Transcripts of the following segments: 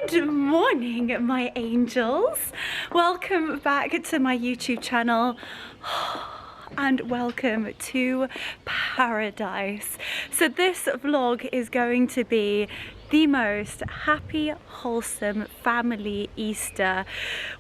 Good morning, my angels. Welcome back to my YouTube channel. And welcome to paradise. So this vlog is going to be the most happy, wholesome family Easter.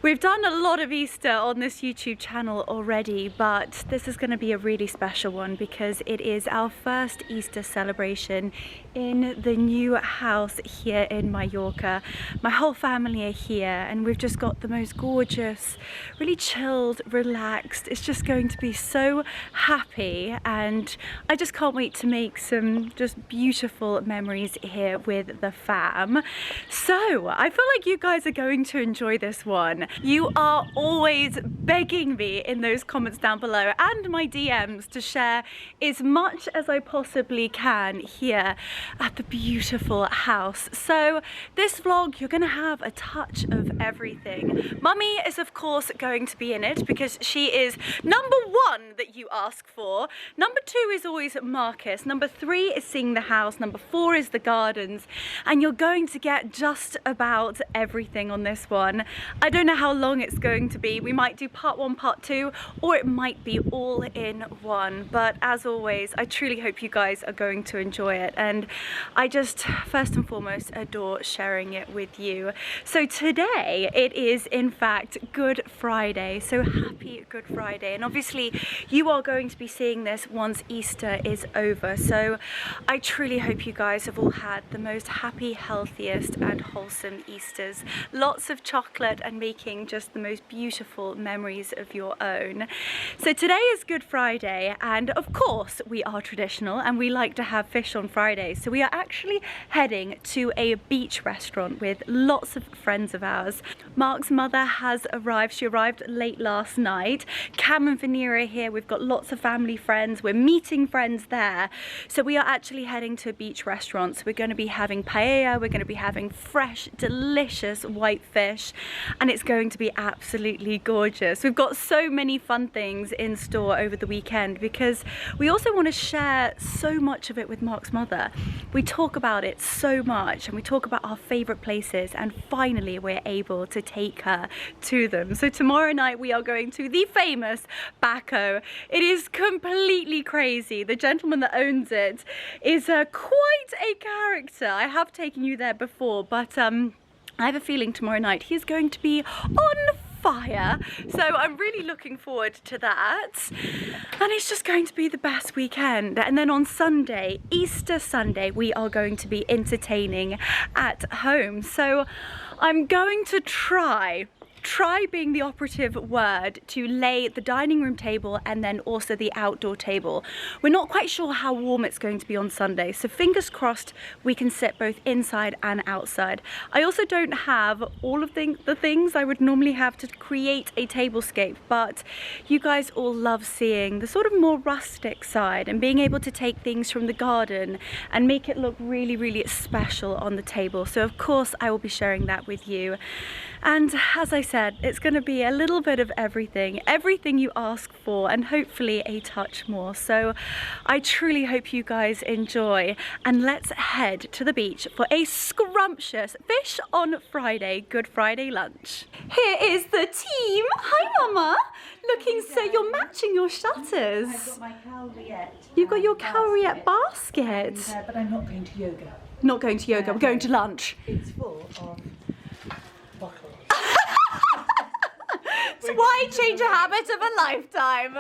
We've done a lot of Easter on this YouTube channel already, but this is going to be a really special one because it is our first Easter celebration in the new house here in Mallorca. My whole family are here and we've just got the most gorgeous, really chilled, relaxed. It's just going to be so happy and I just can't wait to make some just beautiful memories here with the fam. So I feel like you guys are going to enjoy this one. You are always begging me in those comments down below and my DMs to share as much as I possibly can here at the beautiful house. So this vlog, you're gonna have a touch of everything. Mummy is of course going to be in it because she is number one that you ask for. Number two is always Marcus. Number three is seeing the house. Number four is the gardens. And you're going to get just about everything on this one. I don't know how long it's going to be. We might do part one, part two, or it might be all in one. But as always, I truly hope you guys are going to enjoy it. And I just, first and foremost, adore sharing it with you. So today, it is in fact Good Friday. So happy Good Friday. And obviously, you are going to be seeing this once Easter is over. So I truly hope you guys have all had the most happy, healthiest and wholesome Easters. Lots of chocolate and making just the most beautiful memories of your own. So today is Good Friday and of course we are traditional and we like to have fish on Fridays. So we are actually heading to a beach restaurant with lots of friends of ours. Mark's mother has arrived. She arrived late last night. Cam and Veneer are here. We've got lots of family friends. We're meeting friends there. So we are actually heading to a beach restaurant. So we're going to be having paella, we're going to be having fresh, delicious white fish, and it's going to be absolutely gorgeous. We've got so many fun things in store over the weekend because we also want to share so much of it with Mark's mother. We talk about it so much and we talk about our favourite places, and finally we're able to take her to them. So tomorrow night we are going to the famous Baco. It is completely crazy. The gentleman that owns it is quite a character. I have taken you there before, but I have a feeling tomorrow night he's going to be on fire. So I'm really looking forward to that. And it's just going to be the best weekend. And then on Sunday, Easter Sunday, we are going to be entertaining at home. So I'm going to try being the operative word to lay the dining room table and then also the outdoor table. We're not quite sure how warm it's going to be on Sunday, so fingers crossed we can sit both inside and outside. I also don't have all of the things I would normally have to create a tablescape, but you guys all love seeing the sort of more rustic side and being able to take things from the garden and make it look really, really special on the table. So of course I will be sharing that with you. And as I said, it's going to be a little bit of everything you ask for, and hopefully a touch more. So I truly hope you guys enjoy, and let's head to the beach for a scrumptious fish on Friday, Good Friday lunch. Here is the team. Hi Mama, looking so you're matching your shutters. I've got my cowriette. You've got your cowriette basket. But I'm not going to yoga. Not going to yoga, we're going to lunch. It's full of bottles. So why change a habit of a lifetime?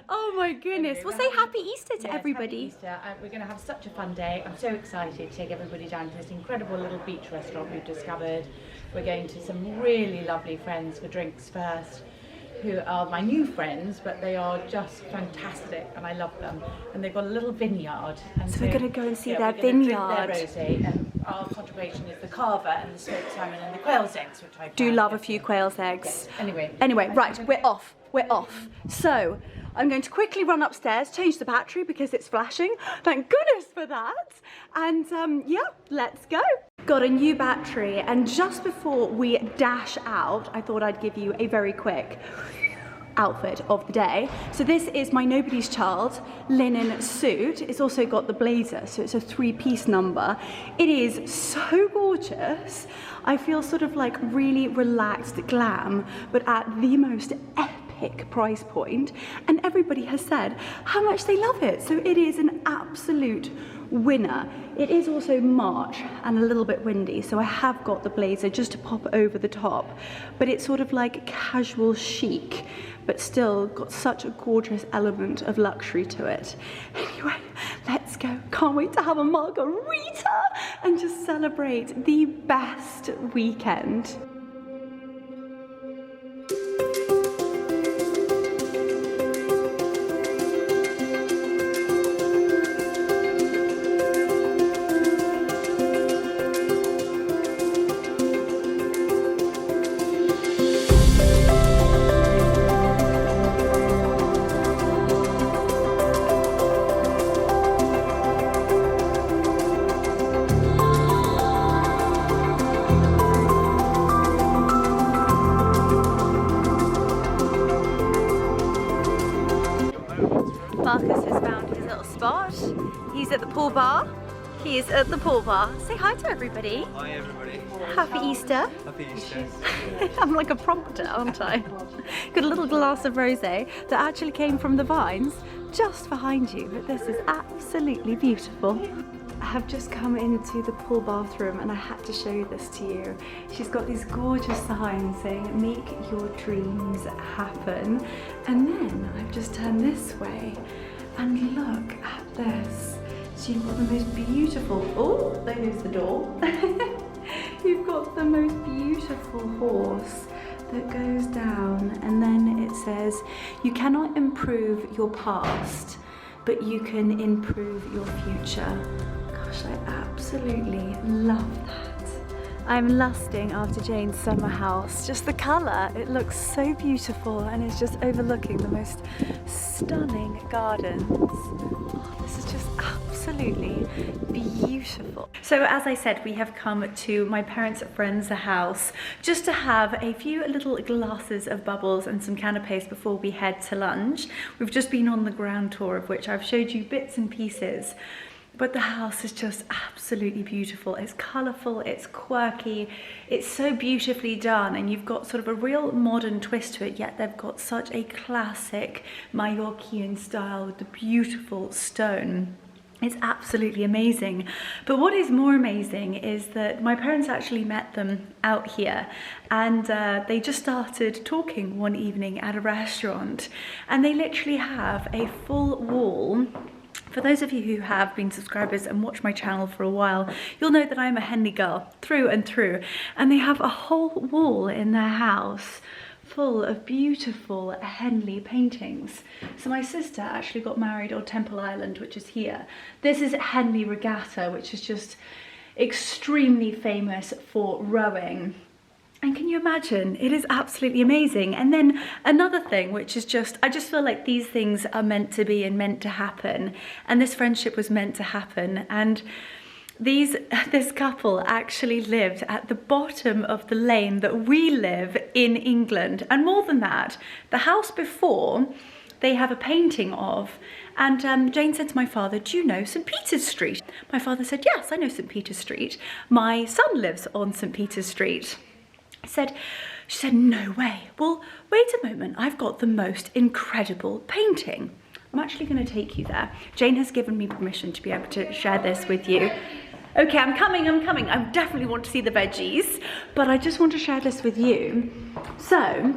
Oh my goodness. We'll say happy Easter to everybody. Happy Easter. We're going to have such a fun day. I'm so excited to take everybody down to this incredible little beach restaurant we've discovered. We're going to some really lovely friends for drinks first, who are my new friends, but they are just fantastic and I love them. And they've got a little vineyard. And so we're going to go and see their we're vineyard. Drink their rosé, and our contribution is the carver and the smoked salmon and the quail's eggs, which I do love a few quail's eggs. Yes. Anyway, right, we're off. So I'm going to quickly run upstairs, change the battery because it's flashing. Thank goodness for that. And yeah, let's go. Got a new battery, and just before we dash out, I thought I'd give you a very quick outfit of the day. So this is my Nobody's Child linen suit. It's also got the blazer, so it's a 3-piece number. It is so gorgeous. I feel sort of like really relaxed glam, but at the most epic price point, and everybody has said how much they love it. So it is an absolute winner. It is also March and a little bit windy, so I have got the blazer just to pop over the top, but it's sort of like casual chic, but still got such a gorgeous element of luxury to it. Anyway, let's go. Can't wait to have a margarita and just celebrate the best weekend. Marcus has found his little spot. He's at the pool bar. He is at the pool bar. Say hi to everybody. Hi everybody. Happy Easter. Happy Easter. I'm like a prompter, aren't I? Got a little glass of rosé that actually came from the vines just behind you, but this is absolutely beautiful. I have just come into the pool bathroom and I had to show this to you. She's got these gorgeous signs saying, make your dreams happen. And then I've just turned this way and look at this. So you've got the most beautiful, oh, there's the door. You've got the most beautiful horse that goes down, and then it says, you cannot improve your past, but you can improve your future. Gosh, I absolutely love that. I'm lusting after Jane's summer house. Just the colour, it looks so beautiful and it's just overlooking the most stunning gardens. Oh, this is just absolutely beautiful. So as I said, we have come to my parents' friend's house just to have a few little glasses of bubbles and some canapes before we head to lunch. We've just been on the ground tour, of which I've showed you bits and pieces. But the house is just absolutely beautiful. It's colourful, it's quirky, it's so beautifully done, and you've got sort of a real modern twist to it, yet they've got such a classic Mallorcan style with the beautiful stone. It's absolutely amazing. But what is more amazing is that my parents actually met them out here, and they just started talking one evening at a restaurant, and they literally have a full wall. For those of you who have been subscribers and watched my channel for a while, you'll know that I'm a Henley girl through and through, and they have a whole wall in their house full of beautiful Henley paintings. So my sister actually got married on Temple Island, which is here. This is Henley Regatta, which is just extremely famous for rowing. And can you imagine? It is absolutely amazing. And then another thing, which is just, I just feel like these things are meant to be and meant to happen. And this friendship was meant to happen. And this couple actually lived at the bottom of the lane that we live in England. And more than that, the house before, they have a painting of. And Jane said to my father, do you know St. Peter's Street? My father said, yes, I know St. Peter's Street. My son lives on St. Peter's Street. She said, no way. Well, wait a moment, I've got the most incredible painting. I'm actually going to take you there. Jane has given me permission to be able to share this with you. Okay, I'm coming. I definitely want to see the veggies, but I just want to share this with you. So,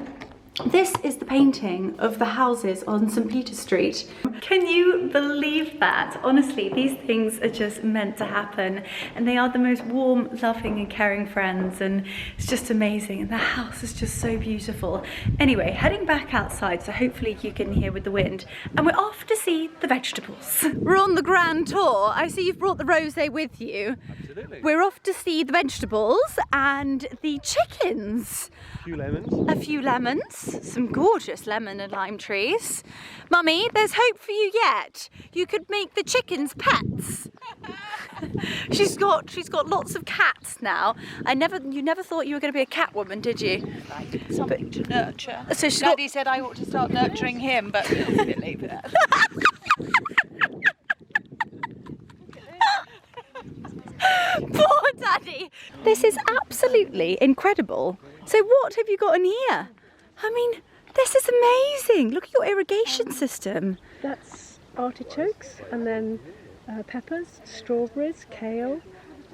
this is the painting of the houses on St. Peter's Street. Can you believe that? Honestly, these things are just meant to happen, and they are the most warm, loving and caring friends, and it's just amazing, and the house is just so beautiful. Anyway, heading back outside, so hopefully you can hear with the wind, and we're off to see the vegetables. We're on the grand tour. I see you've brought the rosé with you. Absolutely. We're off to see the vegetables and the chickens. A few lemons. A few lemons, some gorgeous lemon and lime trees. Mummy, there's hope for you yet. You could make the chickens pets. She's got lots of cats now. You never thought you were going to be a cat woman, did you? Something to nurture. So she's Daddy said I ought to start nurturing him, but it's a bit late for that. Poor Daddy. This is absolutely incredible. So what have you got in here? I mean, this is amazing. Look at your irrigation system. That's artichokes, and then peppers, strawberries, kale,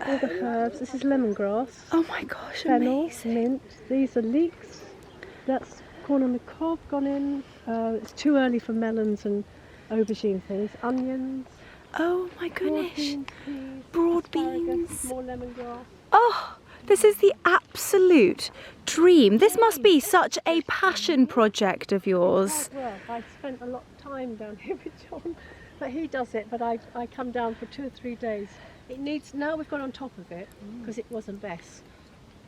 all the herbs. This is lemongrass, Oh my gosh, fennel, amazing. mint. These are leeks. That's corn on the cob gone in. It's too early for melons and aubergine things. Onions, Oh my broad goodness. beans, peas, Broad asparagus, beans. more lemongrass. Oh, this is the absolute dream. This must be such a passion project of yours. Hard work. I spent a lot of time down here with John, but he does it. But I come down for 2 or 3 days. It needs, now we've got on top of it because it was a mess.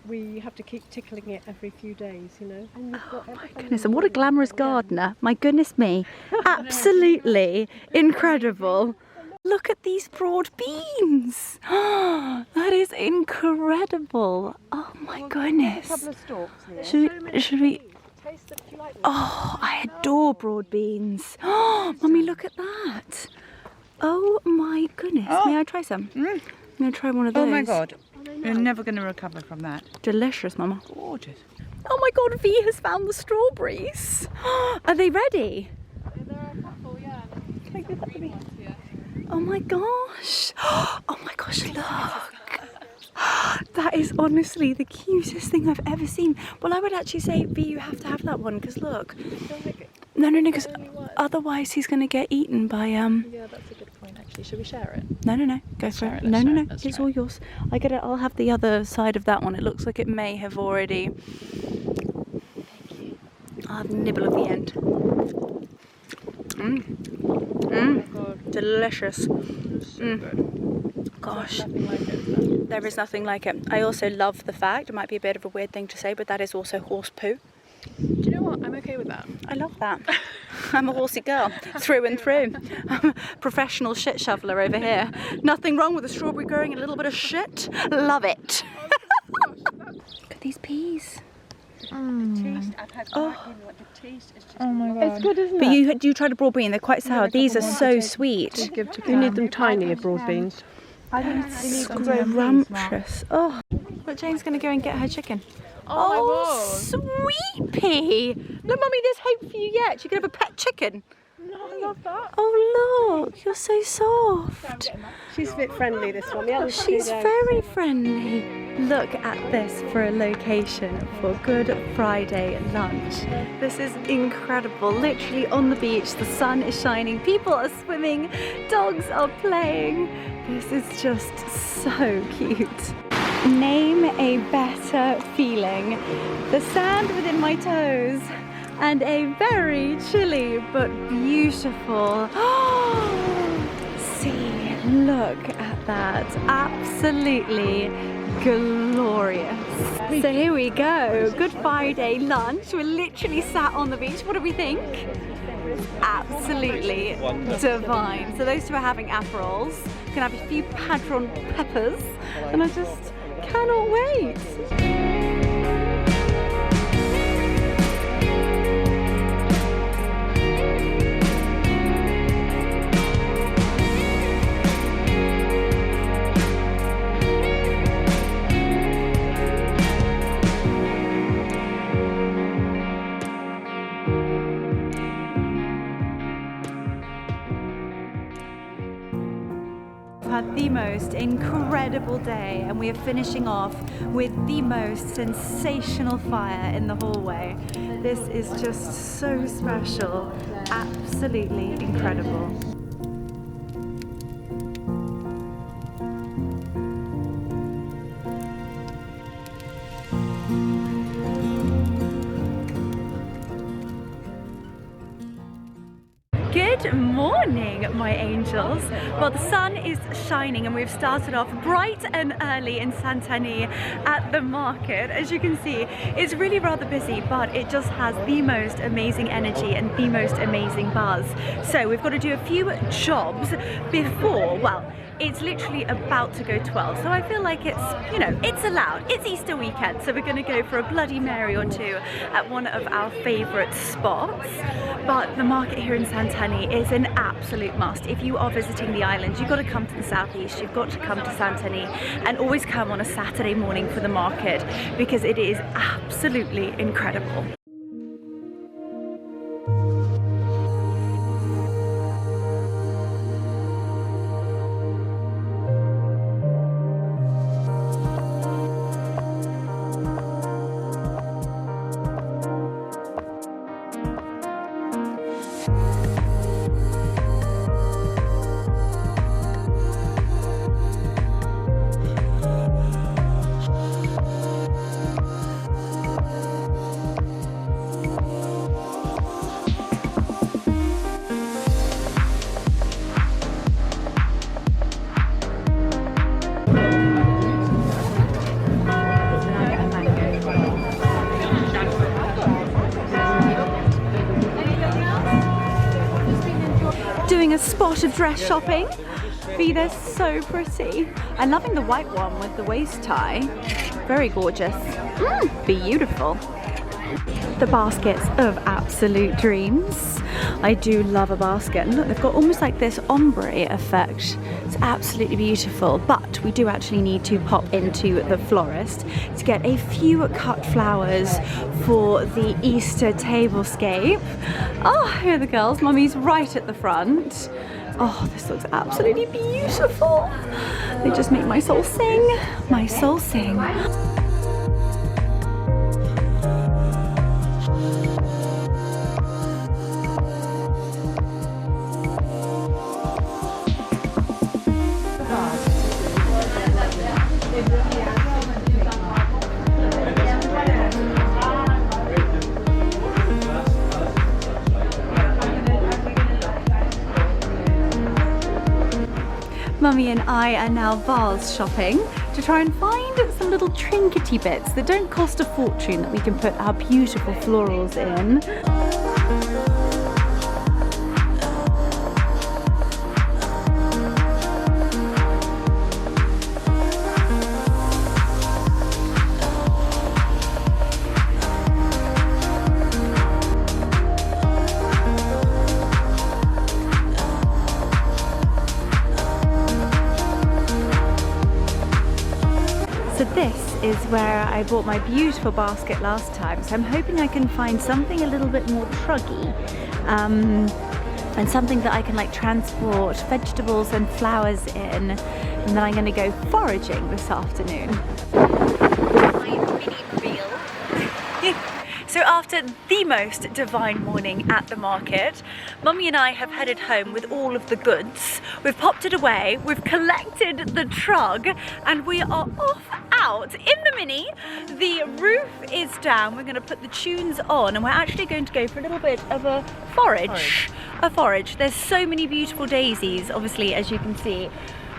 We have to keep tickling it every few days, you know. And you've got Oh my goodness, and what a glamorous gardener. My goodness me. Absolutely incredible. Look at these broad beans. That is incredible. Oh my goodness. A couple of stalks here. Should we? Taste it if you like. Oh, I adore broad beans. Oh, Mummy, look at that. Oh my goodness. May I try some? I'm going to try one of those. Oh my God. You're never going to recover from that. Delicious, Mama. Gorgeous. Oh my God, V has found the strawberries. Are they ready? There are a couple, yeah. Can I give that to me? Oh my gosh. Oh my gosh, look. That is honestly the cutest thing I've ever seen. Well, I would actually say, V, you have to have that one, because look. No, because otherwise he's going to get eaten by... Yeah, that's a good point actually. Should we share it? No, go for share it. it, No, let's share no, it, let's it's try all it. yours. I'll have the other side of that one. It looks like it may have already... I'll have a nibble of the end. Delicious. Gosh, there is nothing like it. I also love the fact, it might be a bit of a weird thing to say, but that is also horse poo. Do you know what? I'm okay with that. I love that. I'm a horsey girl, through and through. I'm a professional shit shoveler over here. Nothing wrong with a strawberry growing a little bit of shit. Love it. Look at these peas. Oh my God. It's good, isn't But it? you tried a broad bean, they're quite sour. These are so sweet. You need them tinier, broad beans. Scrumptious. Oh, but Jane's going to go and get her chicken. Oh, sweet pea. Look, Mummy, there's hope for you yet. You can have a pet chicken. I love that. Oh, look, you're so soft. She's a bit friendly, this one. The other's She's very friendly. Look at this for a location for Good Friday lunch. This is incredible. Literally on the beach, the sun is shining, people are swimming, dogs are playing. This is just so cute. Name a better feeling. The sand within my toes and a very chilly but beautiful sea. Look at that. Absolutely glorious. So here we go. Good Friday lunch. We're literally sat on the beach. What do we think? Absolutely divine. So those two are having aperols. Gonna have a few padron peppers, and I just cannot wait. Had the most incredible day, and we are finishing off with the most sensational fire in the hallway. This is just so special, absolutely incredible. Good morning, my angels. Well, the sun is shining and we've started off bright and early in Santani at the market. As you can see, it's really rather busy, but it just has the most amazing energy and the most amazing buzz. So we've got to do a few jobs before, well, it's literally about to go 12, so I feel like it's, you know, it's allowed. It's Easter weekend, so we're going to go for a Bloody Mary or two at one of our favourite spots. But the market here in Santani is an absolute must. If you are visiting the island, you've got to come to the southeast, you've got to come to Santani, and always come on a Saturday morning for the market because it is absolutely incredible. Doing a spot of dress shopping. Fee, they're so pretty. I'm loving the white one with the waist tie. Very gorgeous. Beautiful. The baskets of absolute dreams. I do love a basket. And look, they've got almost like this ombre effect. It's absolutely beautiful. But we do actually need to pop into the florist to get a few cut flowers for the Easter tablescape. Oh, here are the girls. Mummy's right at the front. Oh, this looks absolutely beautiful. They just make my soul sing. My soul sing. Mummy and I are now vase shopping to try and find some little trinkety bits that don't cost a fortune that we can put our beautiful florals in. So this is where I bought my beautiful basket last time, so I'm hoping I can find something a little bit more truggy and something that I can like transport vegetables and flowers in, and then I'm going to go foraging this afternoon. So after the most divine morning at the market, Mummy and I have headed home with all of the goods. We've popped it away, we've collected the trug, and we are off out in the Mini. The roof is down, we're going to put the tunes on, and we're actually going to go for a little bit of a forage. There's so many beautiful daisies, obviously, as you can see.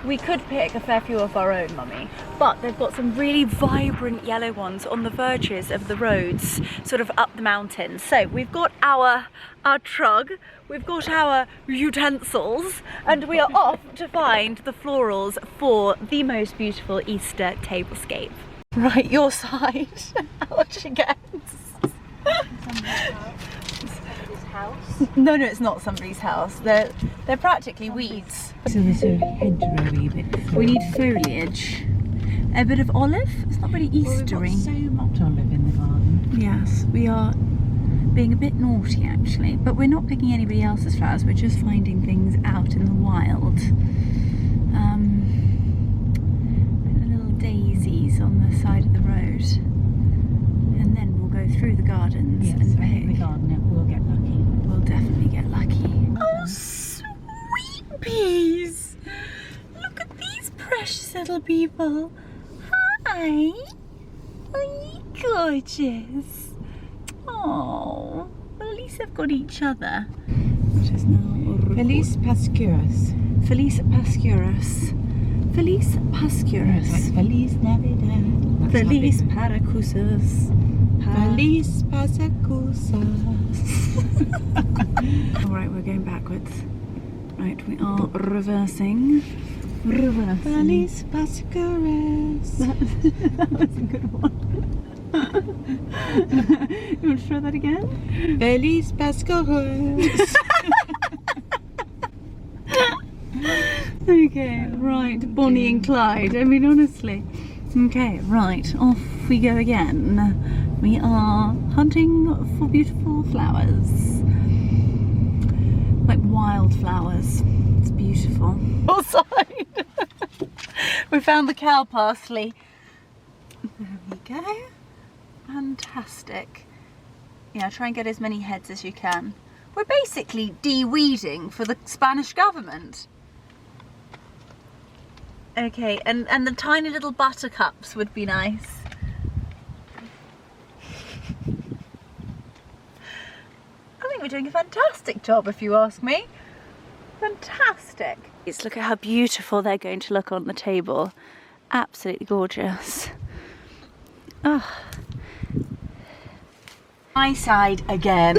We could pick a fair few of our own, Mummy, but they've got some really vibrant yellow ones on the verges of the roads, sort of up the mountains. So we've got our trug, we've got our utensils, and we are off to find the florals for the most beautiful Easter tablescape. Right, your side. What she gets. House? No, it's not somebody's house. They're practically weeds. So there's a hedgerowy bit. We need foliage. A bit of olive. It's not really Eastery. We've got so much olive in the garden. Yes, we are being a bit naughty actually, but we're not picking anybody else's flowers. We're just finding things out in the wild. Little daisies on the side of the road, and then we'll go through the gardens and pick. The garden, we'll get lucky. We'll definitely get lucky. Oh, sweet peas! Look at these precious little people. Hi! Are you gorgeous? Oh, well, at least they've got each other. Which is now Feliz Pascuras. Feliz Pascuras. Feliz Pascuras. Like Feliz Navidad. Feliz Paracusas. Feliz Pasacusas. Alright, we're going backwards. Right, we are reversing. Feliz Pascales. That was a good one. You want to try that again? Feliz Pascales. Okay, right, Bonnie and Clyde. I mean, honestly. Okay, right, off we go again. We are hunting for beautiful flowers. Like wildflowers. It's beautiful. Outside. We found the cow parsley. There we go. Fantastic. Yeah, try and get as many heads as you can. We're basically de-weeding for the Spanish government. Okay, and the tiny little buttercups would be nice. I think we're doing a fantastic job, if you ask me. Fantastic. Let's look at how beautiful they're going to look on the table. Absolutely gorgeous. Oh. My side again.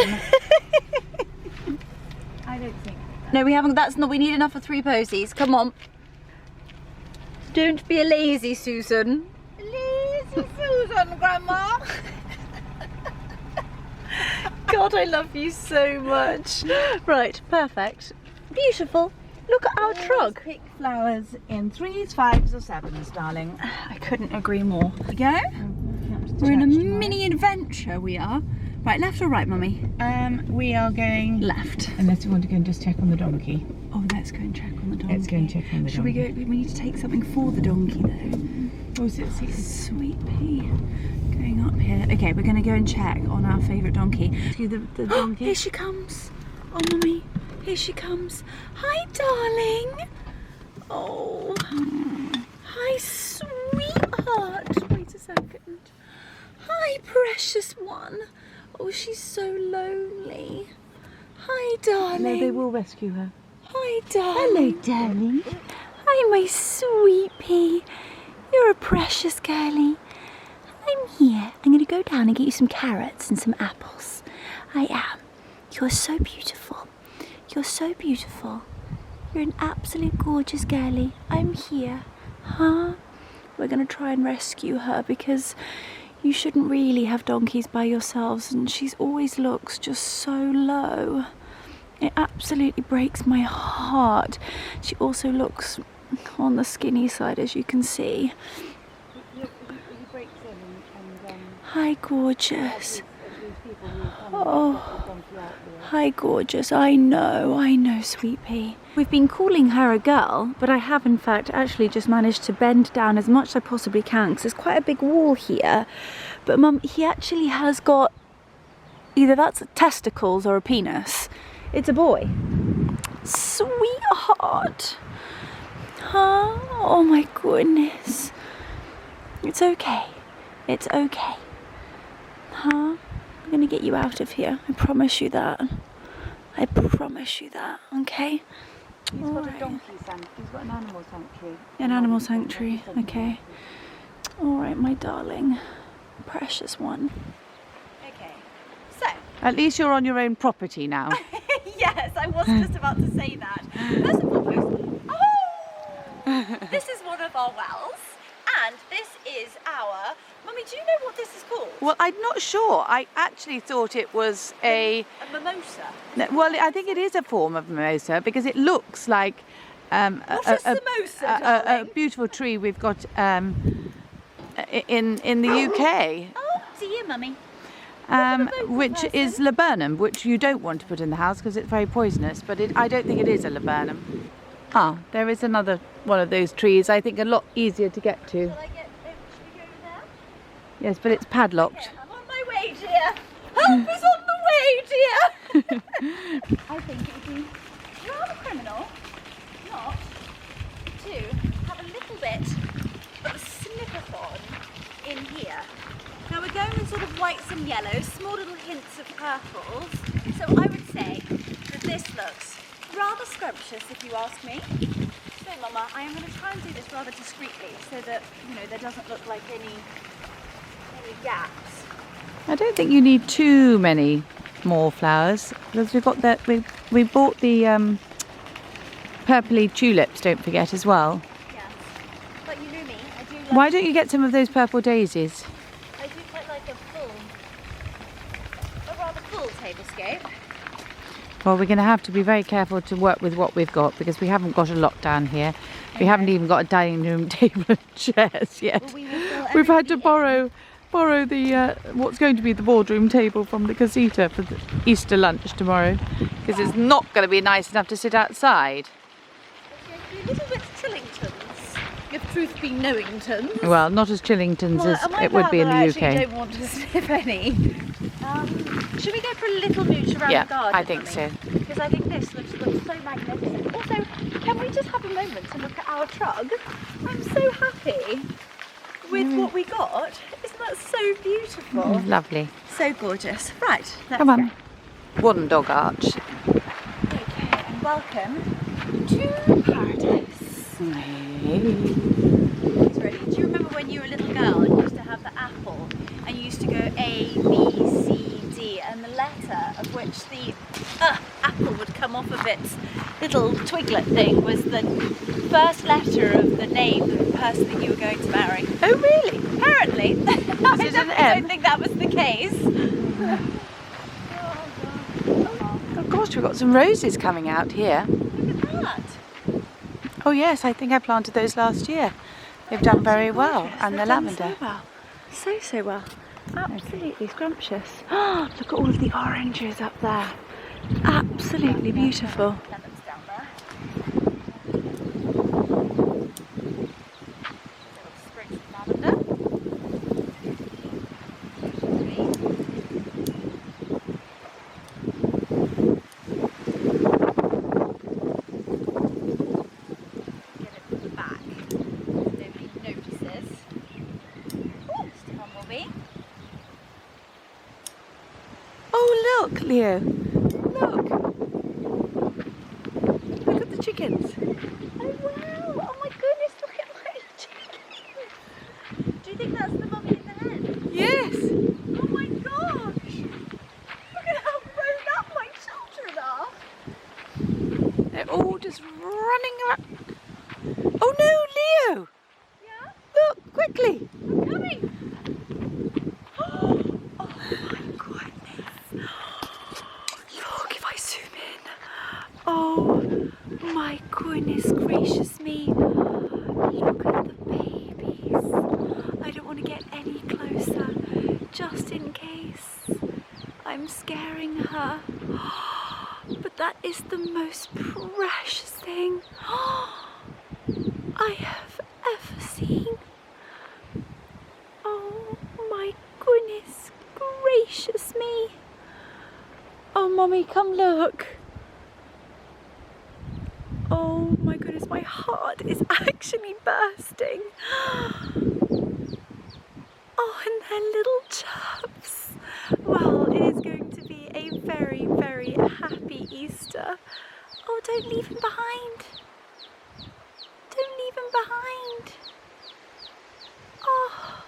I don't think. No, we haven't. That's not. We need enough for 3 posies. Come on. Don't be a lazy Susan. Lazy Susan, Grandma. God, I love you so much. Right, perfect. Beautiful. Look at our trug. Pick flowers in 3s, 5s or 7s, darling. I couldn't agree more. There we go. We're in a mini adventure, we are. Right, left or right, Mummy? We are going left. Unless you want to go and just check on the donkey. Oh, let's go and check on the donkey. Let's go and check on the Should donkey. we go? We need to take something for the donkey though. Oh, is it Sweet pea. Going up here. Okay, we're going to go and check on our favourite donkey. To the donkey. Here she comes. Oh, Mummy. Here she comes. Hi, darling. Oh. Hi, sweetheart. Wait a second. Hi, precious one. Oh, she's so lonely. Hi, darling. No, they will rescue her. Hi, darling. Hello, darling. Hi, my sweet pea. You're a precious girlie. I'm here. I'm going to go down and get you some carrots and some apples. I am. You're so beautiful. You're so beautiful. You're an absolute gorgeous girlie. I'm here. Huh? We're going to try and rescue her because you shouldn't really have donkeys by yourselves, and she always looks just so low. It absolutely breaks my heart. She also looks on the skinny side, as you can see. Hi, gorgeous. Oh, hi, gorgeous. I know, sweet pea. We've been calling her a girl, but I have in fact actually just managed to bend down as much as I possibly can because there's quite a big wall here. But Mum, he actually has got, either that's testicles or a penis. It's a boy. Sweetheart. Huh? Oh my goodness. It's okay. It's okay. Huh? I'm gonna get you out of here. I promise you that. I promise you that, okay? He's got a donkey sanctuary. He's got an animal sanctuary. An animal sanctuary, okay. Alright, my darling. Precious one. Okay, so. At least you're on your own property now. Yes, I was just about to say that. First and foremost, oh! This is one of our wells, and this is our... Mummy, do you know what this is called? Well, I'm not sure. I actually thought it was a mimosa. No, well, I think it is a form of mimosa because it looks like a beautiful tree we've got in the UK. Oh, dear, Mummy. Which is laburnum, which you don't want to put in the house because it's very poisonous, but I don't think it is a laburnum. Ah, there is another one of those trees, I think a lot easier to get to. Should we go over there? Yes, but it's padlocked. Okay, I'm on my way, dear. Help is on the way, dear. I think it would be rather criminal not to have a little bit of a snip-a-thon in here. Now we're going with sort of whites and yellows, small little hints of purples. So I would say that this looks rather scrumptious, if you ask me. So Mama, I am going to try and do this rather discreetly so that, you know, there doesn't look like any gaps. I don't think you need too many more flowers because we've got that. We bought the purpley tulips. Don't forget as well. Why don't you get some of those purple daisies? I do quite like a rather full tablescape. Well, we're going to have to be very careful to work with what we've got because we haven't got a lot down here. We haven't even got a dining room table and chairs yet. Well, we will fill We've had to everything borrow the what's going to be the boardroom table from the casita for the Easter lunch tomorrow because it's not going to be nice enough to sit outside. in. A little bit Chillingtons, if truth be knowingtons. Well, not as Chillingtons as it would be in the I UK. actually don't want to sniff any. Should we go for a little mooch around the garden? I think so. Because I think this looks so magnificent. Also, can we just have a moment to look at our truck? I'm so happy with what we got. Isn't that so beautiful? Lovely. So gorgeous. Right, let's Come on. go. One dog arch. Okay, and welcome to paradise. It's ready. Do you remember when you were a little girl and you used to have the apple and you used to go A, B, C, D, and the letter of which the apple would come off of its little twiglet thing was the first letter of the name of the person that you were going to marry? Oh, really? Apparently. I it an definitely M? don't think that was the case. Oh gosh, we've got some roses coming out here. Look at that. Oh yes, I think I planted those last year. They've done very well, Gorgeous. and the They've done lavender. So well. Absolutely scrumptious. Look at all of the oranges up there. Absolutely beautiful. Lemons down there. Little sprigs of lavender. Get it from the back. Nobody notices. Just humblebee. Oh look, Leo. Look. Look at the chickens. Oh wow! Oh my goodness, look at my chicken! Do you think that's the mummy and the hen? Yes. Oh my gosh! Look at how grown up my children are! They're all just running around. Oh no, Leo. Yeah? Look, quickly. I'm coming! Oh my goodness! Look, if I zoom in. Oh my goodness gracious me! Look at the babies. I don't want to get any closer, just in case I'm scaring her. But that is the most precious thing I have ever seen. Oh my goodness gracious me. Oh mummy, come look. Oh my goodness, my heart is actually bursting. Oh, and their little chubs. Well, it is going to be a very, very happy Easter. Oh, don't leave him behind. Don't leave him behind. Oh,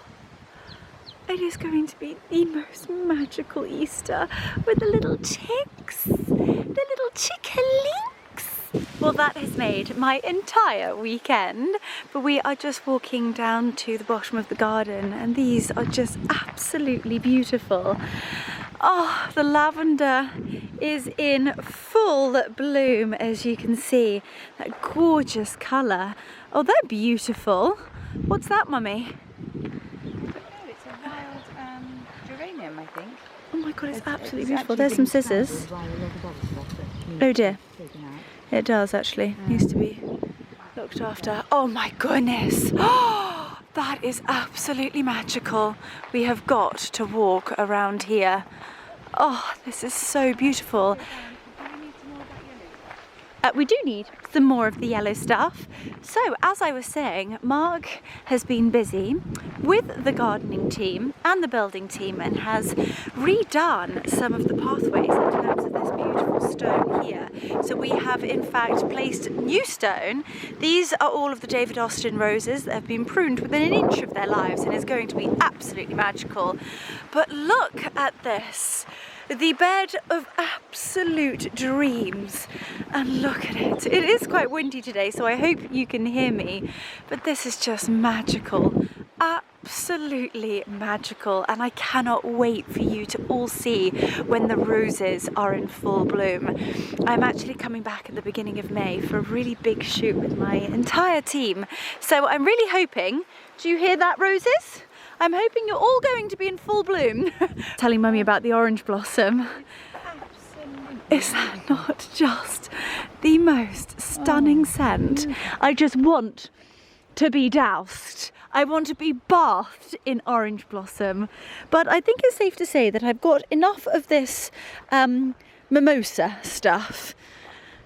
it is going to be the most magical Easter with the little chicks, the little chickalinks. Well, that has made my entire weekend, but we are just walking down to the bottom of the garden and these are just absolutely beautiful. Oh, the lavender is in full bloom, as you can see. That gorgeous colour. Oh, they're beautiful. What's that, mummy? It's a wild geranium, I think. Oh my god, it's absolutely beautiful. There's some scissors. Oh dear. It does actually. Needs to be looked after. Oh my goodness. Oh, that is absolutely magical. We have got to walk around here. Oh, this is so beautiful. We do need some more of the yellow stuff. So, as I was saying, Mark has been busy with the gardening team and the building team and has redone some of the pathways in terms of this beautiful stone here. So we have in fact placed new stone. These are all of the David Austin roses that have been pruned within an inch of their lives and is going to be absolutely magical. But look at this. the bed of absolute dreams. And look at it. It is quite windy today, so I hope you can hear me, but this is just magical. Absolutely magical, and I cannot wait for you to all see when the roses are in full bloom. I'm actually coming back at the beginning of May for a really big shoot with my entire team, so I'm really hoping, do you hear that, roses? I'm hoping you're all going to be in full bloom. Telling Mummy about the orange blossom. Is that not just the most stunning scent? I just want to be doused. I want to be bathed in orange blossom. But I think it's safe to say that I've got enough of this mimosa stuff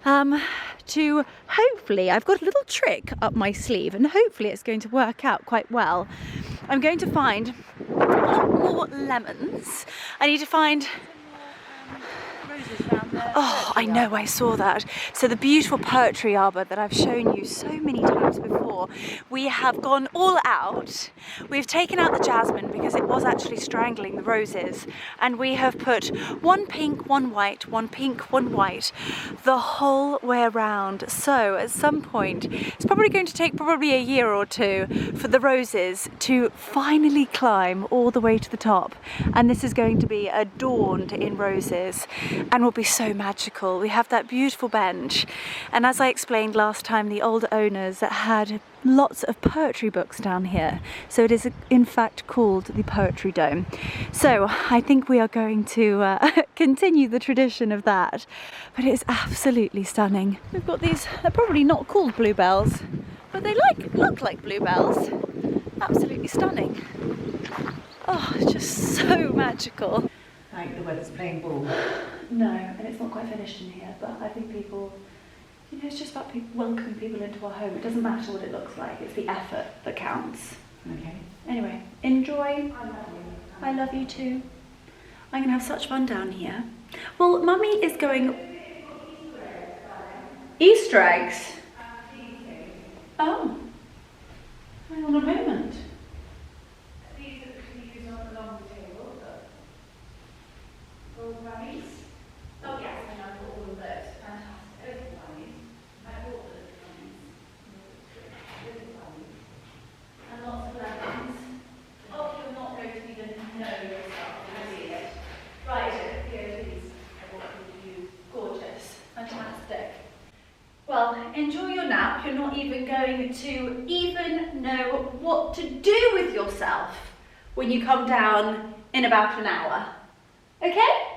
to hopefully, I've got a little trick up my sleeve and hopefully it's going to work out quite well. I'm going to find a lot more lemons. I need to find... Oh, I know, I saw that. So the beautiful poetry arbor that I've shown you so many times before, we have gone all out. We've taken out the jasmine because it was actually strangling the roses, and we have put one pink, one white, one pink, one white, the whole way around. So at some point, it's probably going to take probably a year or two for the roses to finally climb all the way to the top. And this is going to be adorned in roses and will be so magical. We have that beautiful bench, and as I explained last time, the old owners had lots of poetry books down here, so it is in fact called the Poetry Dome. So I think we are going to continue the tradition of that, but it is absolutely stunning. We've got these, they're probably not called bluebells, but they look like bluebells. Absolutely stunning. Oh, it's just so magical. Like the weather's playing ball. No, and it's not quite finished in here, but I think people, you know, it's just about welcoming people into our home. It doesn't matter what it looks like, it's the effort that counts. Okay. Anyway, enjoy. I love you. I love you too. I'm going to have such fun down here. Well, Mummy is going... Easter eggs? Oh. Hang on a moment. Oh yes, and I bought all of those. Fantastic. Little bunnies. I bought the little bunnies. Little bunnies. And lots of lemons. Oh, you're not going to even know yourself when you see it. Right, here it is. I bought it for you. Gorgeous. Fantastic. Well, enjoy your nap. You're not even going to even know what to do with yourself when you come down in about an hour. Okay?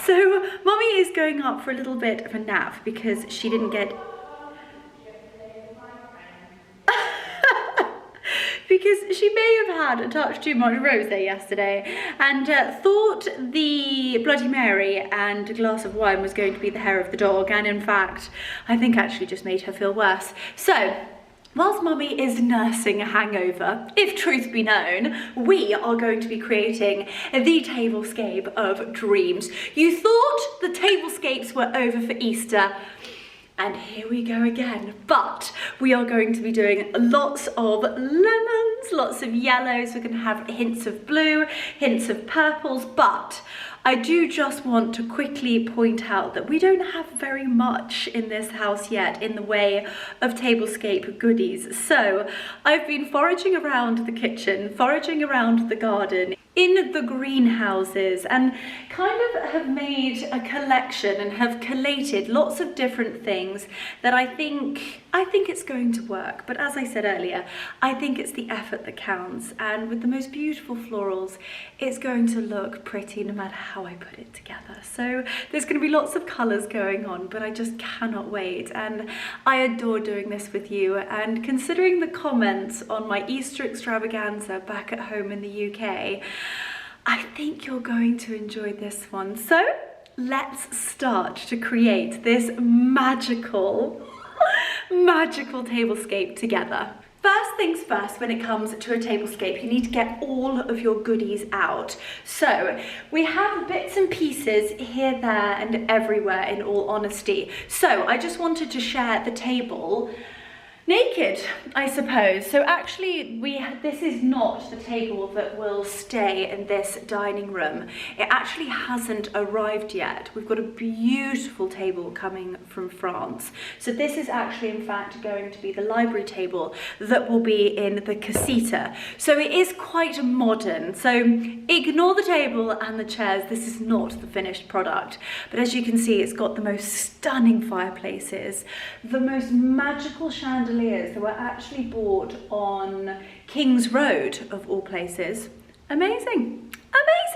So Mummy is going up for a little bit of a nap because she didn't get... because she may have had a touch too much rosé yesterday and thought the Bloody Mary and a glass of wine was going to be the hair of the dog, and in fact I think actually just made her feel worse. So whilst Mummy is nursing a hangover, if truth be known, we are going to be creating the tablescape of dreams. You thought the tablescapes were over for Easter, and here we go again. But we are going to be doing lots of lemons, lots of yellows. We're going to have hints of blue, hints of purples, but I do just want to quickly point out that we don't have very much in this house yet in the way of tablescape goodies. So I've been foraging around the kitchen, foraging around the garden, in the greenhouses, and kind of have made a collection and have collated lots of different things that I think it's going to work. But as I said earlier, I think it's the effort that counts, and with the most beautiful florals, it's going to look pretty no matter how I put it together. So there's going to be lots of colours going on, but I just cannot wait, and I adore doing this with you. And considering the comments on my Easter extravaganza back at home in the UK, I think you're going to enjoy this one. So let's start to create this magical tablescape together. First things first, when it comes to a tablescape, you need to get all of your goodies out. So we have bits and pieces here, there, and everywhere, in all honesty. So I just wanted to share the table naked, I suppose. So actually this is not the table that will stay in this dining room. It actually hasn't arrived yet. We've got a beautiful table coming from France. So this is actually in fact going to be the library table that will be in the casita. So it is quite modern. So ignore the table and the chairs. This is not the finished product. But as you can see, it's got the most stunning fireplaces, the most magical chandeliers that were actually bought on King's Road, of all places. Amazing,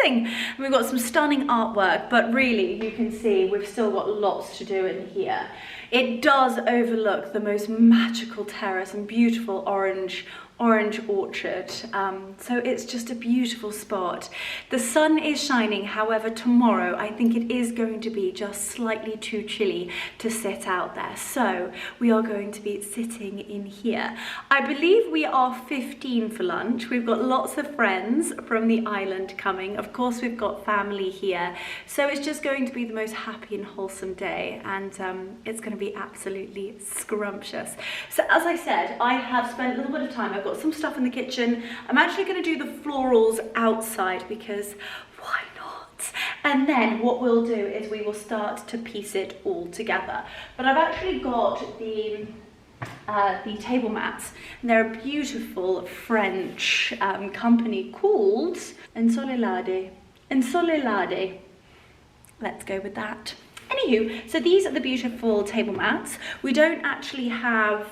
amazing. And we've got some stunning artwork, but really you can see we've still got lots to do in here. It does overlook the most magical terrace and beautiful orange orchard, so it's just a beautiful spot. The sun is shining, however tomorrow I think it is going to be just slightly too chilly to sit out there, so we are going to be sitting in here. I believe we are 15 for lunch. We've got lots of friends from the island coming. Of course we've got family here, so it's just going to be the most happy and wholesome day, and it's going to be absolutely scrumptious. So as I said, I have spent a little bit of time. I've got some stuff in the kitchen. I'm actually going to do the florals outside because why not? And then what we'll do is we will start to piece it all together. But I've actually got the table mats, and they're a beautiful French company called Ensoleillade. Let's go with that. Anywho, so these are the beautiful table mats. We don't actually have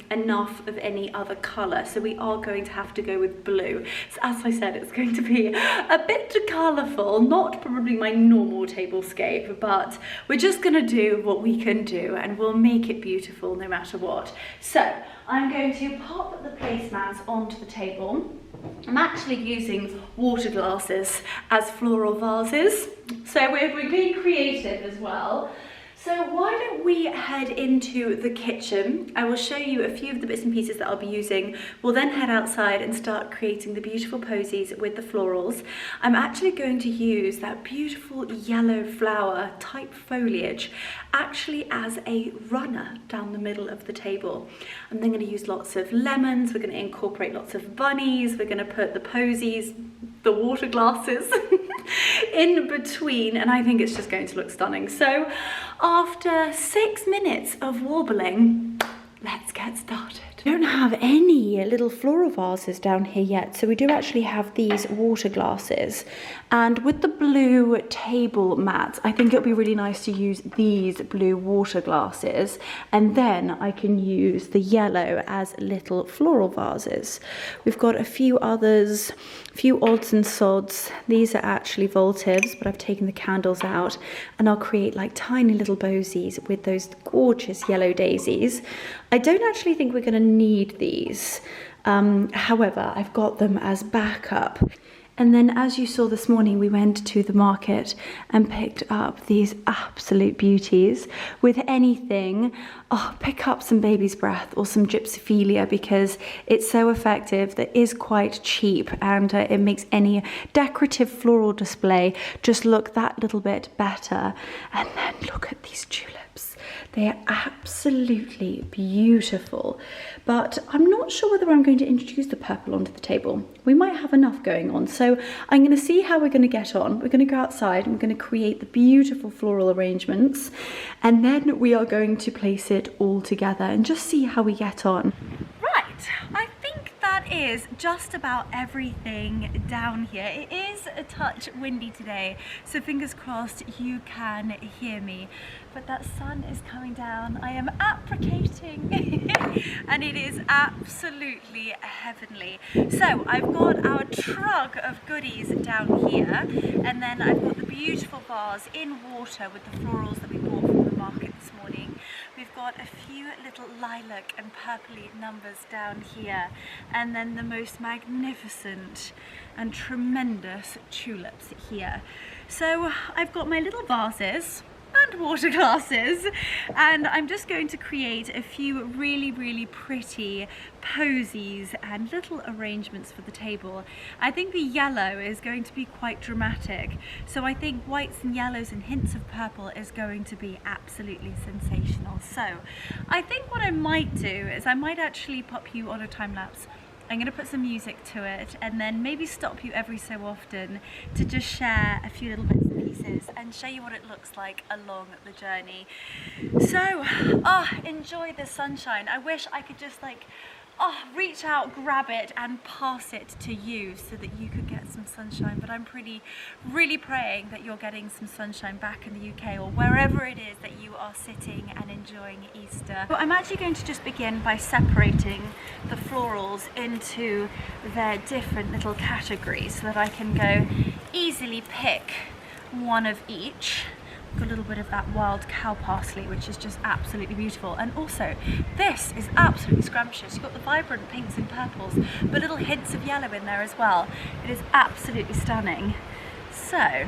enough of any other colour, so we are going to have to go with blue. So as I said, it's going to be a bit colourful, not probably my normal tablescape, but we're just going to do what we can do and we'll make it beautiful no matter what. So I'm going to pop the placemats onto the table. I'm actually using water glasses as floral vases, so we're being creative as well. So why don't we head into the kitchen? I will show you a few of the bits and pieces that I'll be using. We'll then head outside and start creating the beautiful posies with the florals. I'm actually going to use that beautiful yellow flower type foliage actually as a runner down the middle of the table. I'm then going to use lots of lemons. We're going to incorporate lots of bunnies. We're going to put the posies, the water glasses in between, and I think it's just going to look stunning. So after 6 minutes of warbling, let's get started. We don't have any little floral vases down here yet, so we do actually have these water glasses, and with the blue table mats I think it'll be really nice to use these blue water glasses, and then I can use the yellow as little floral vases. We've got a few others, a few odds and sods. These are actually votives, but I've taken the candles out, and I'll create like tiny little posies with those gorgeous yellow daisies. I don't actually think we're going to need these, however I've got them as backup. And then as you saw this morning, we went to the market and picked up these absolute beauties. With anything, pick up some baby's breath or some gypsophilia, because it's so effective, that is quite cheap, and it makes any decorative floral display just look that little bit better. And then look at these tulips. They are absolutely beautiful, but I'm not sure whether I'm going to introduce the purple onto the table. We might have enough going on, so I'm going to see how we're going to get on. We're going to go outside and we're going to create the beautiful floral arrangements, and then we are going to place it all together and just see how we get on. Right, I think that is just about everything down here. It is a touch windy today, so fingers crossed you can hear me. But that sun is coming down. I am applicating and it is absolutely heavenly. So I've got our truck of goodies down here, and then I've got the beautiful vase in water with the florals that we bought from the market this morning. We've got a few little lilac and purpley numbers down here, and then the most magnificent and tremendous tulips here. So I've got my little vases and water glasses, and I'm just going to create a few really pretty posies and little arrangements for the table. I think the yellow is going to be quite dramatic, so I think whites and yellows and hints of purple is going to be absolutely sensational. So I think what I might do is I might actually pop you on a time lapse. I'm going to put some music to it and then maybe stop you every so often to just share a few little bits and pieces and show you what it looks like along the journey. So, enjoy the sunshine. I wish I could just like, reach out, grab it and pass it to you so that you could get some sunshine, but I'm really praying that you're getting some sunshine back in the UK or wherever it is that you are sitting and enjoying Easter. Well, I'm actually going to just begin by separating the florals into their different little categories so that I can go easily pick one of each. A little bit of that wild cow parsley, which is just absolutely beautiful, and also this is absolutely scrumptious. You've got the vibrant pinks and purples but little hints of yellow in there as well. It is absolutely stunning. So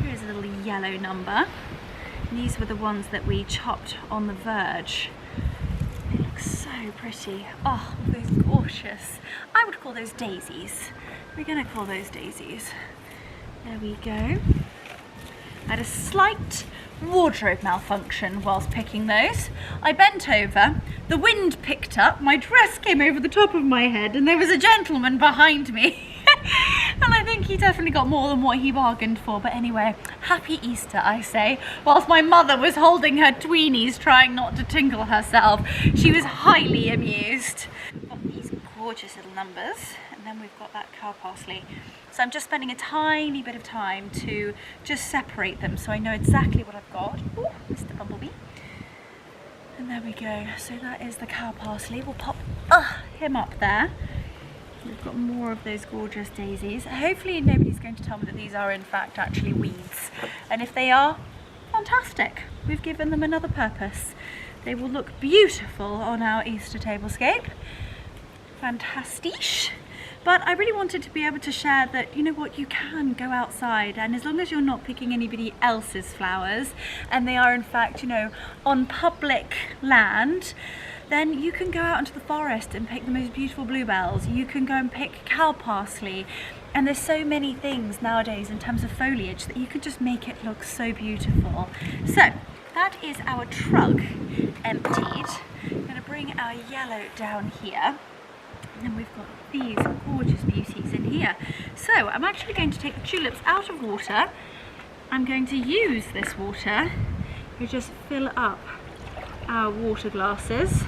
here's a little yellow number, and these were the ones that we chopped on the verge. They look so pretty. Oh, those gorgeous. I would call those daisies. We're gonna call those daisies. There we go. I had a slight wardrobe malfunction whilst picking those. I bent over, the wind picked up, my dress came over the top of my head, and there was a gentleman behind me. And I think he definitely got more than what he bargained for. But anyway, happy Easter, I say, whilst my mother was holding her tweenies trying not to tinkle herself. She was highly amused. Got these gorgeous little numbers, and then we've got that cow parsley. So I'm just spending a tiny bit of time to just separate them so I know exactly what I've got. Ooh, Mr. Bumblebee. And there we go. So that is the cow parsley. We'll pop him up there. We've got more of those gorgeous daisies. Hopefully nobody's going to tell me that these are in fact actually weeds. And if they are, fantastic. We've given them another purpose. They will look beautiful on our Easter tablescape. Fantastisch. But I really wanted to be able to share that, you know what, you can go outside, and as long as you're not picking anybody else's flowers and they are in fact, you know, on public land, then you can go out into the forest and pick the most beautiful bluebells. You can go and pick cow parsley, and there's so many things nowadays in terms of foliage that you can just make it look so beautiful. So that is our trug emptied. I'm going to bring our yellow down here. And then we've got these gorgeous beauties in here. So I'm actually going to take the tulips out of water. I'm going to use this water to just fill up our water glasses.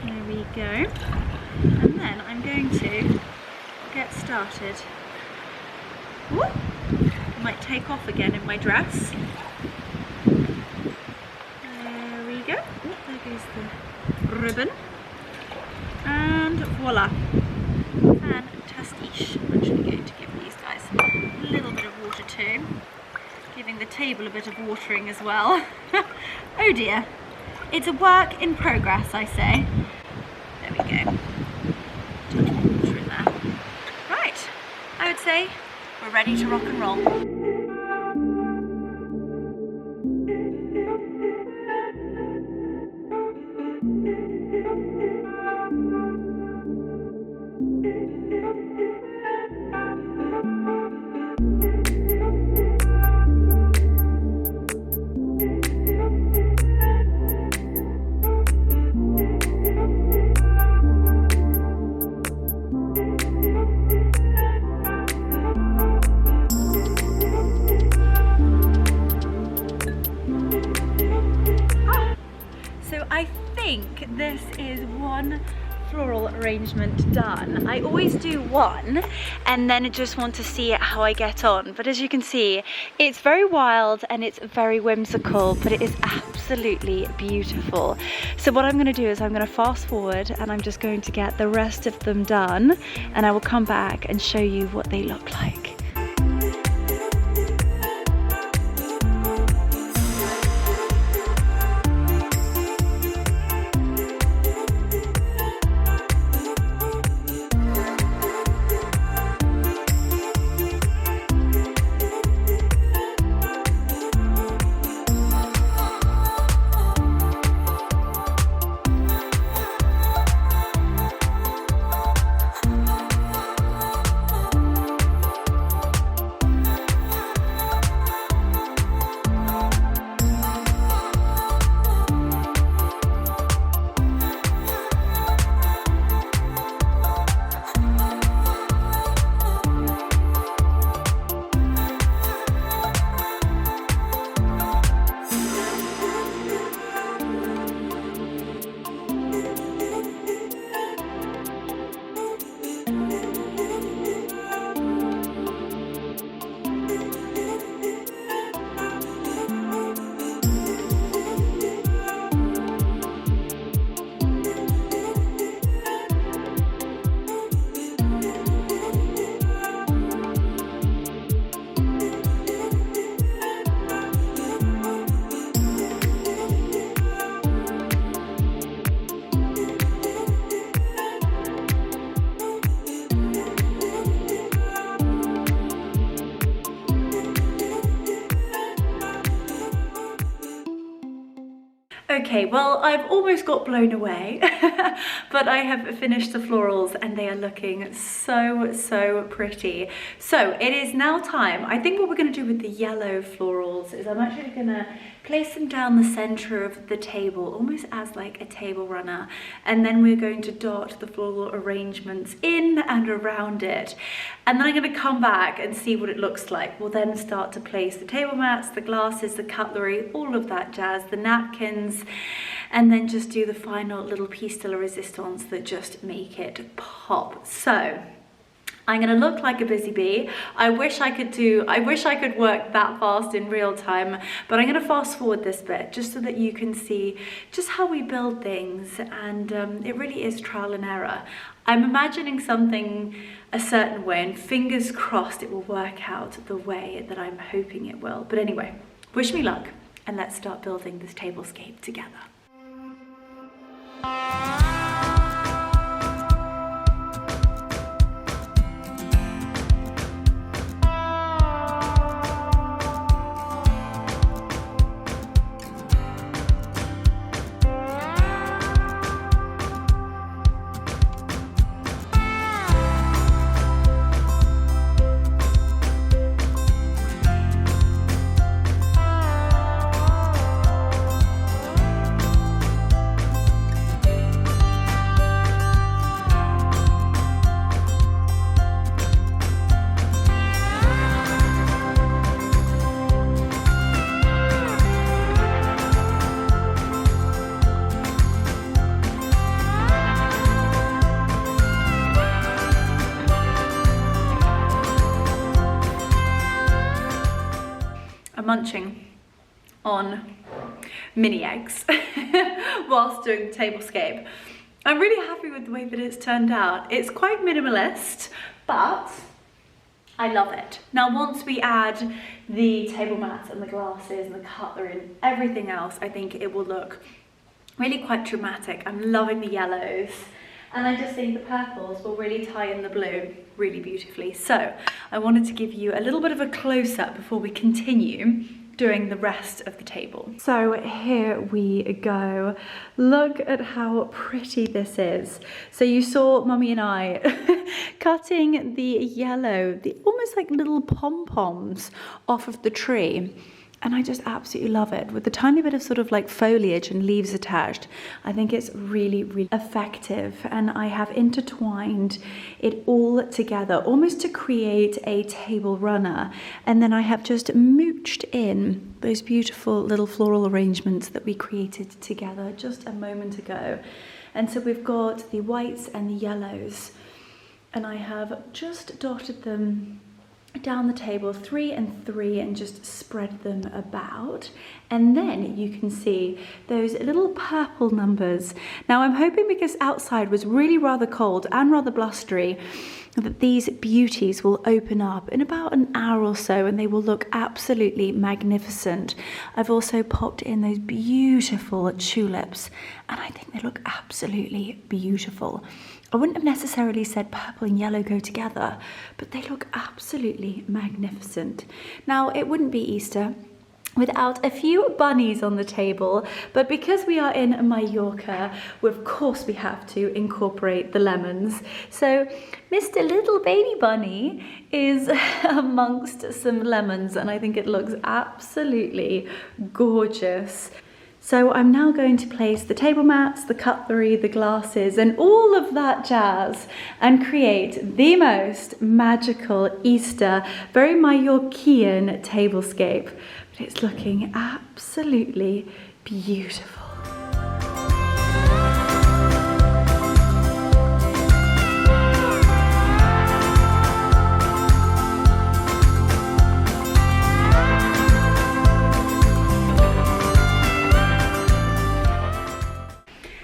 There we go. And then I'm going to get started. Ooh, I might take off again in my dress. There we go. Ooh, there goes the ribbon. And voila, fantastic. I'm actually going to give these guys a little bit of water too, giving the table a bit of watering as well. Oh dear, it's a work in progress, I say. There we go. Just water in there. Right, I would say we're ready to rock and roll. This is one floral arrangement done. I always do one and then just want to see how I get on, but as you can see, it's very wild and it's very whimsical, but it is absolutely beautiful. So what I'm going to do is I'm going to fast forward and I'm just going to get the rest of them done, and I will come back and show you what they look like. Okay, well, I've almost got blown away, but I have finished the florals and they are looking so pretty. So it is now time. I think what we're going to do with the yellow florals is I'm actually going to place them down the center of the table, almost as like a table runner, and then we're going to dot the floral arrangements in and around it, and then I'm going to come back and see what it looks like. We'll then start to place the table mats, the glasses, the cutlery, all of that jazz, the napkins, and then just do the final little piece de la resistance that just make it pop. So I'm gonna look like a busy bee. I wish I could work that fast in real time, but I'm gonna fast forward this bit just so that you can see just how we build things, and it really is trial and error. I'm imagining something a certain way, and fingers crossed it will work out the way that I'm hoping it will. But anyway, wish me luck, and let's start building this tablescape together. Munching on mini eggs whilst doing the tablescape. I'm really happy with the way that it's turned out. It's quite minimalist, but I love it. Now, once we add the table mats and the glasses and the cutlery and everything else, I think it will look really quite dramatic. I'm loving the yellows, and I just think the purples will really tie in the blue really beautifully. So I wanted to give you a little bit of a close-up before we continue doing the rest of the table. So here we go. Look at how pretty this is. So you saw Mummy and I cutting the yellow, the almost like little pom-poms off of the tree. And I just absolutely love it. With the tiny bit of sort of like foliage and leaves attached, I think it's really effective. And I have intertwined it all together, almost to create a table runner. And then I have just mooched in those beautiful little floral arrangements that we created together just a moment ago. And so we've got the whites and the yellows. And I have just dotted them down the table 3 and 3 and just spread them about, and then you can see those little purple numbers. Now I'm hoping, because outside was really rather cold and rather blustery, that these beauties will open up in about an hour or so and they will look absolutely magnificent. I've also popped in those beautiful tulips and I think they look absolutely beautiful. I wouldn't have necessarily said purple and yellow go together, but they look absolutely magnificent. Now, it wouldn't be Easter without a few bunnies on the table, but because we are in Mallorca, of course we have to incorporate the lemons. So Mr. Little Baby Bunny is amongst some lemons, and I think it looks absolutely gorgeous. So I'm now going to place the table mats, the cutlery, the glasses, and all of that jazz, and create the most magical Easter, very Mallorcan tablescape. But it's looking absolutely beautiful.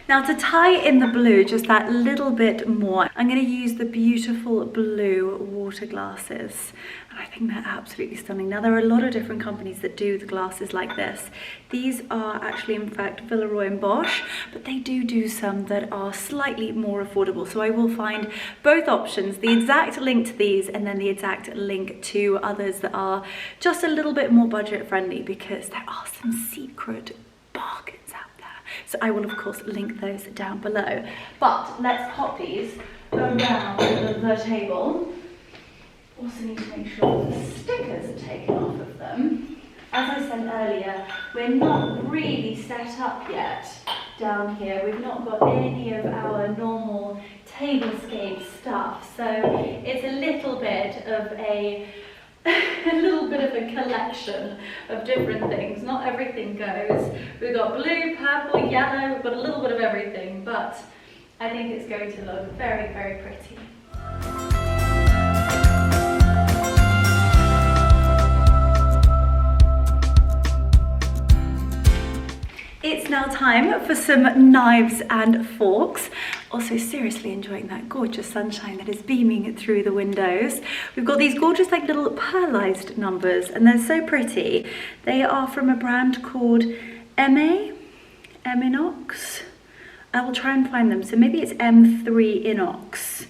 Now, to tie in the blue just that little bit more, I'm going to use the beautiful blue water glasses. And I think they're absolutely stunning. Now, there are a lot of different companies that do the glasses like this. These are actually, in fact, Villeroy and Bosch, but they do some that are slightly more affordable. So I will find both options, the exact link to these and then the exact link to others that are just a little bit more budget friendly, because there are some secret bargains out there. So I will of course link those down below. But let's pop these around the table. Also need to make sure the stickers are taken off of them. As I said earlier, we're not really set up yet down here. We've not got any of our normal Tablescape stuff, so it's a little bit of a collection of different things. Not everything goes. We've got blue, purple, yellow, we've got a little bit of everything, but I think it's going to look very, very pretty. It's now time for some knives and forks. Also seriously enjoying that gorgeous sunshine that is beaming through the windows. We've got these gorgeous like little pearlized numbers and they're so pretty. They are from a brand called Inox. I will try and find them. So maybe it's M3 Inox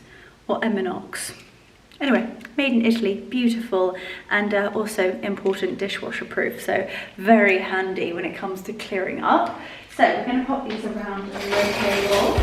or Inox. Anyway, made in Italy, beautiful, and also important dishwasher proof, so very handy when it comes to clearing up. So we're going to pop these around the table.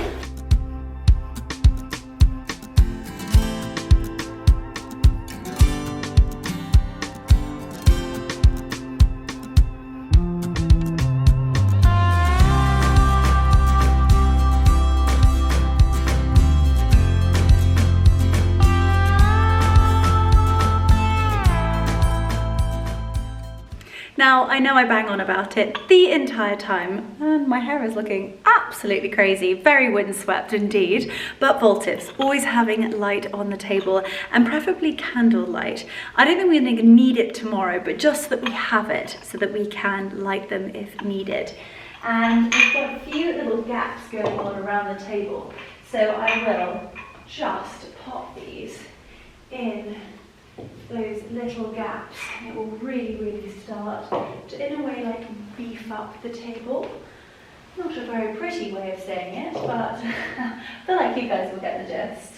Now, I know I bang on about it the entire time, and my hair is looking absolutely crazy, very windswept indeed, but voltives, always having light on the table, and preferably candle light. I don't think we're going to need it tomorrow, but just that we have it, so that we can light them if needed. And we've got a few little gaps going on around the table, so I will just pop these in those little gaps, and it will really start to, in a way, like beef up the table. Not a very pretty way of saying it, but I feel like you guys will get the gist.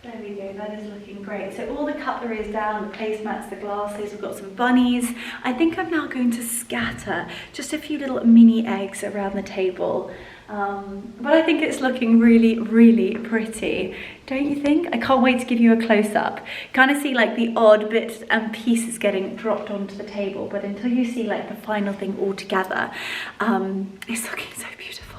There we go, that is looking great. So all the cutlery is down, the placemats, the glasses, we've got some bunnies. I think I'm now going to scatter just a few little mini eggs around the table. But I think it's looking really pretty, don't you think? I can't wait to give you a close-up. Kind of see like the odd bits and pieces getting dropped onto the table, but until you see like the final thing all together, it's looking so beautiful.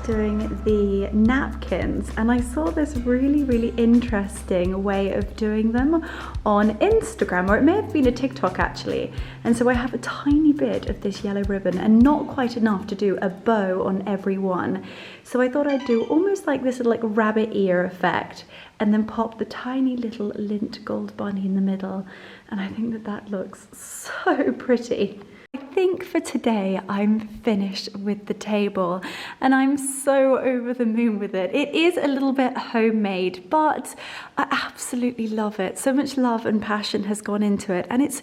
Doing the napkins, and I saw this really interesting way of doing them on Instagram, or it may have been a TikTok actually, and so I have a tiny bit of this yellow ribbon and not quite enough to do a bow on every one, so I thought I'd do almost like this like rabbit ear effect and then pop the tiny little lint gold bunny in the middle, and I think that that looks so pretty. I think for today I'm finished with the table and I'm so over the moon with it. It is a little bit homemade, but I absolutely love it. So much love and passion has gone into it, and it's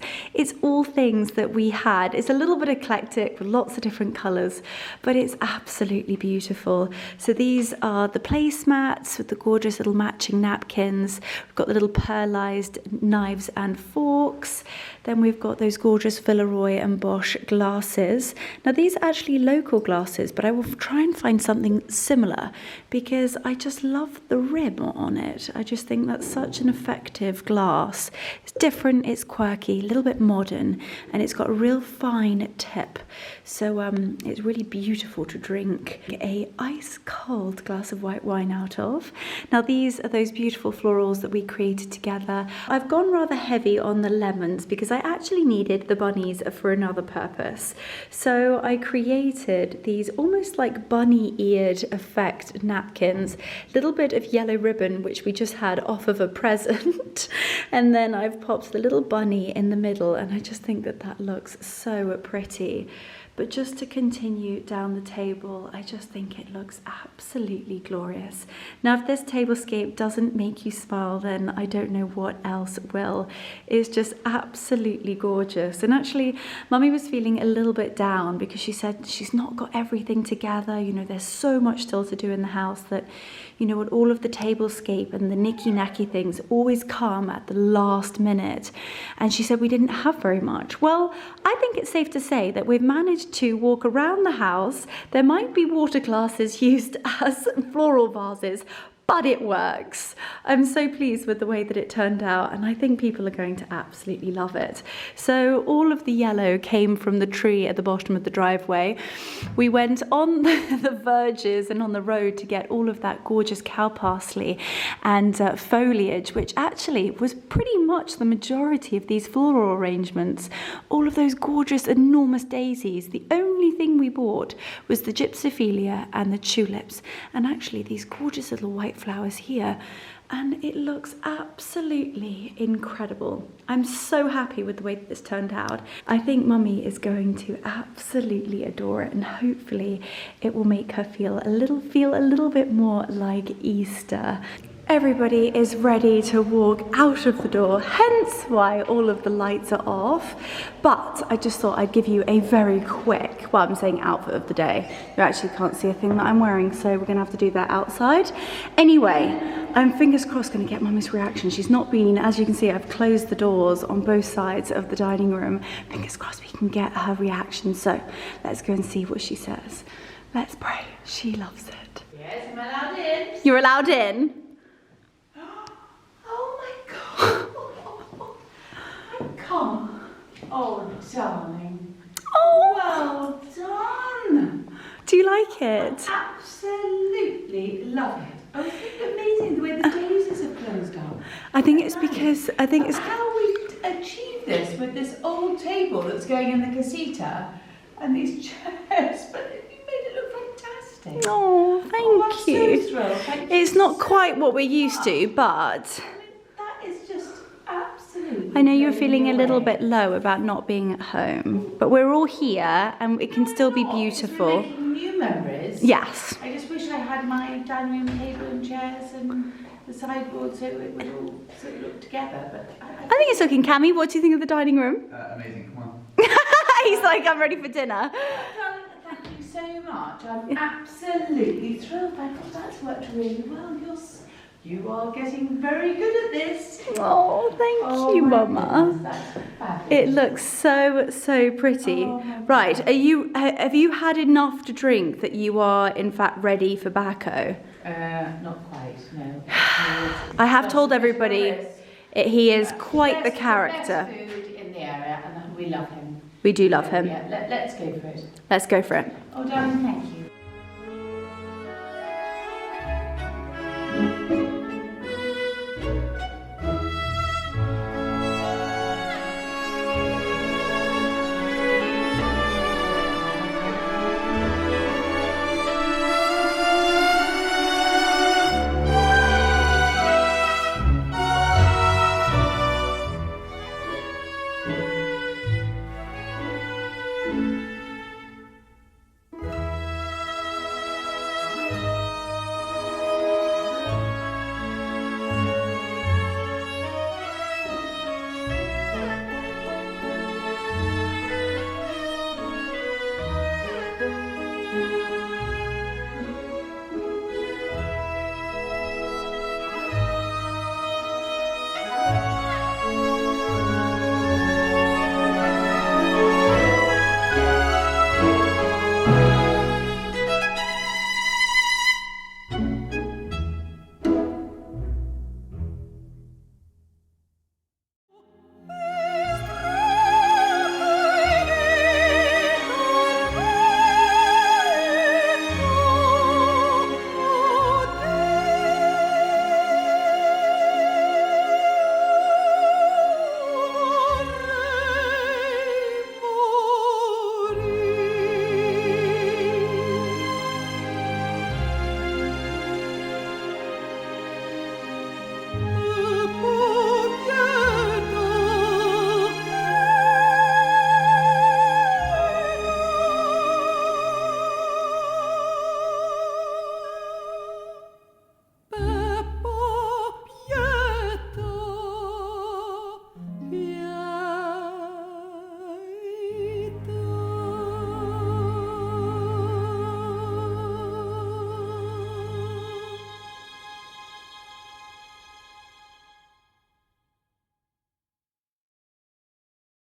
all things that we had. It's a little bit eclectic with lots of different colours, but it's absolutely beautiful. So these are the placemats with the gorgeous little matching napkins. We've got the little pearlized knives and forks. Then we've got those gorgeous Villeroy and Bosch glasses. Now these are actually local glasses, but I will try and find something similar because I just love the rib on it. I just think that's such an effective glass. It's different, it's quirky, a little bit modern, and it's got a real fine tip. So it's really beautiful to drink a ice cold glass of white wine out of. Now these are those beautiful florals that we created together. I've gone rather heavy on the lemons because I actually needed the bunnies for another purpose. purpose. So I created these almost like bunny-eared effect napkins, little bit of yellow ribbon which we just had off of a present, and then I've popped the little bunny in the middle, and I just think that that looks so pretty. But just to continue down the table, I just think it looks absolutely glorious. Now, if this tablescape doesn't make you smile, then I don't know what else will. It's just absolutely gorgeous. And actually, Mummy was feeling a little bit down because she said she's not got everything together. You know, there's so much still to do in the house that, you know, all of the tablescape and the knicky-knacky things always come at the last minute. And she said we didn't have very much. Well, I think it's safe to say that we've managed to walk around the house. There might be water glasses used as floral vases, but it works. I'm so pleased with the way that it turned out, and I think people are going to absolutely love it. So all of the yellow came from the tree at the bottom of the driveway. We went on the verges and on the road to get all of that gorgeous cow parsley and foliage, which actually was pretty much the majority of these floral arrangements. All of those gorgeous, enormous daisies. The only thing we bought was the gypsophilia and the tulips, and actually these gorgeous little white flowers here, and it looks absolutely incredible. I'm so happy with the way that this turned out. I think Mummy is going to absolutely adore it, and hopefully it will make her feel a little bit more like Easter. Everybody is ready to walk out of the door, hence why all of the lights are off. But I just thought I'd give you a very quick, well, I'm saying outfit of the day. You actually can't see a thing that I'm wearing, so we're gonna have to do that outside. Anyway, I'm fingers crossed gonna get Mummy's reaction. She's not been, as you can see, I've closed the doors on both sides of the dining room. Fingers crossed we can get her reaction. So let's go and see what she says. Let's pray. She loves it. Yes, am I allowed in? You're allowed in. Come. Oh, darling. Oh, Well done. do you like it? Absolutely love it. Oh, isn't it amazing the way the daisies have closed up? I think it's because, How we achieved this with this old table that's going in the casita and these chairs, but you made it look fantastic. oh, I'm thank you. so thrilled. Thank you It's not so quite what we're much. used to, but I mean, that is just absolutely. I know you're blowing feeling me a little away. bit low about not being at home, but we're all here and it can still be Not, 'cause we're beautiful. making new memories. Yes. I just wish I had my dining room table and chairs and the sideboard so it would all sort of look together. But I think it's looking Cammy. What do you think of the dining room? Amazing, come on. He's like, I'm ready for dinner. Darling, thank you so much. I'm absolutely thrilled. I thought that's worked really well. You are getting very good at this. Oh, thank you, my Mama. goodness, that's fabulous. It looks so pretty. Oh, my Right, God. have you had enough to drink that you are in fact ready for Bacco? Not quite, no. I have told everybody he is quite the Best character. food in the area, and we love him. We do love him. Yeah, let's go for it. Let's go for it. Oh, darling, thank you.